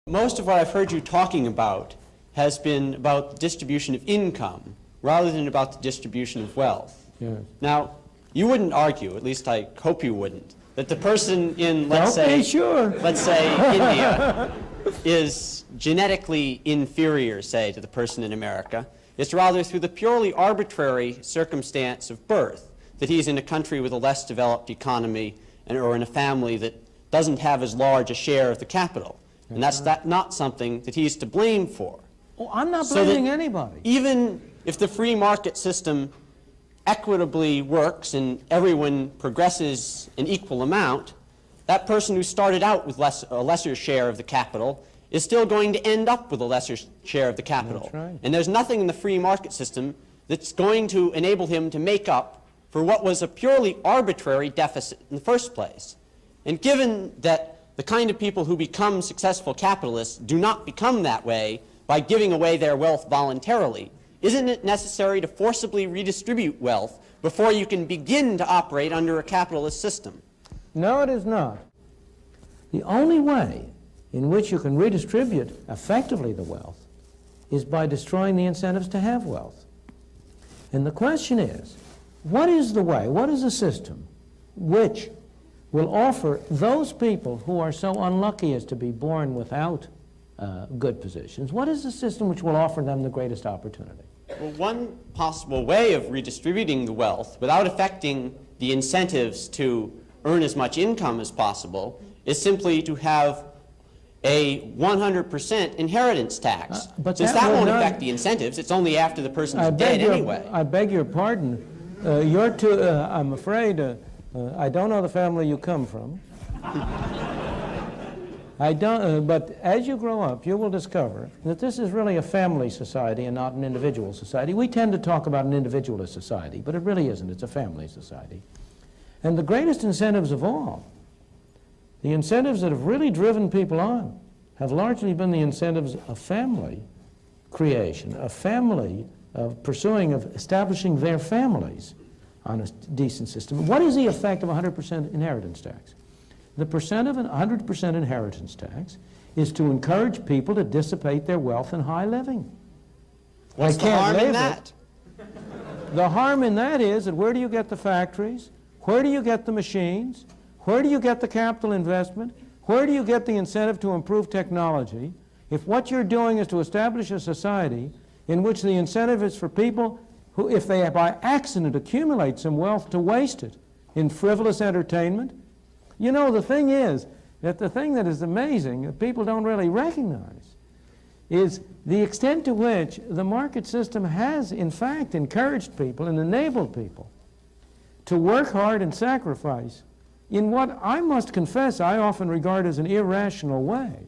Most of what I've heard you talking about has been about the distribution of income rather than about the distribution of wealth. Yes. Now, you wouldn't argue, at least I hope you wouldn't, that the person in, let's Okay, say, sure. let's say India is genetically inferior, say, to the person in America. It's rather through the purely arbitrary circumstance of birth that he's in a country with a less developed economy or in a family that doesn't have as large a share of the capital. And that's not something that he's to blame for. Oh, I'm not blaming anybody. Even if the free market system equitably works and everyone progresses an equal amount, that person who started out with a lesser share of the capital is still going to end up with a lesser share of the capital. That's right. And there's nothing in the free market system that's going to enable him to make up for what was a purely arbitrary deficit in the first place. And given that the kind of people who become successful capitalists do not become that way by giving away their wealth voluntarily, isn't it necessary to forcibly redistribute wealth before you can begin to operate under a capitalist system? No, it is not. The only way in which you can redistribute effectively the wealth is by destroying the incentives to have wealth. And the question is, what is the way, what is the system which will offer those people who are so unlucky as to be born without good positions, what is the system which will offer them the greatest opportunity? Well, one possible way of redistributing the wealth without affecting the incentives to earn as much income as possible is simply to have a 100% inheritance tax. Since that won't affect the incentives, it's only after the person is dead anyway. I beg your pardon. I'm afraid I don't know the family you come from. I don't, but as you grow up, you will discover that this is really a family society and not an individual society. We tend to talk about an individualist society, but it really isn't. It's a family society. And the greatest incentives of all, the incentives that have really driven people on, have largely been the incentives of family creation, of family, of pursuing, of establishing their families on a decent system. What is the effect of 100% inheritance tax? The percent of an 100% inheritance tax is to encourage people to dissipate their wealth in high living. What's the harm in that? The harm in that is that where do you get the factories? Where do you get the machines? Where do you get the capital investment? Where do you get the incentive to improve technology if what you're doing is to establish a society in which the incentive is for people who, if they by accident accumulate some wealth, to waste it in frivolous entertainment? You know, the thing is that the thing that is amazing that people don't really recognize is the extent to which the market system has, in fact, encouraged people and enabled people to work hard and sacrifice in what I must confess I often regard as an irrational way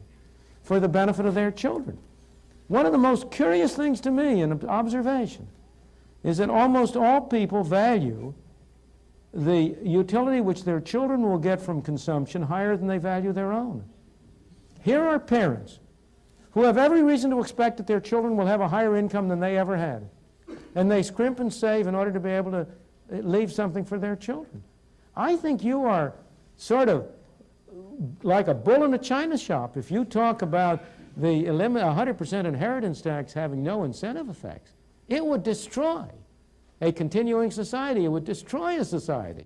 for the benefit of their children. One of the most curious things to me in observation is that almost all people value the utility which their children will get from consumption higher than they value their own. Here are parents who have every reason to expect that their children will have a higher income than they ever had, and they scrimp and save in order to be able to leave something for their children. I think you are sort of like a bull in a china shop if you talk about the 100% inheritance tax having no incentive effects. It would destroy a continuing society. It would destroy a society.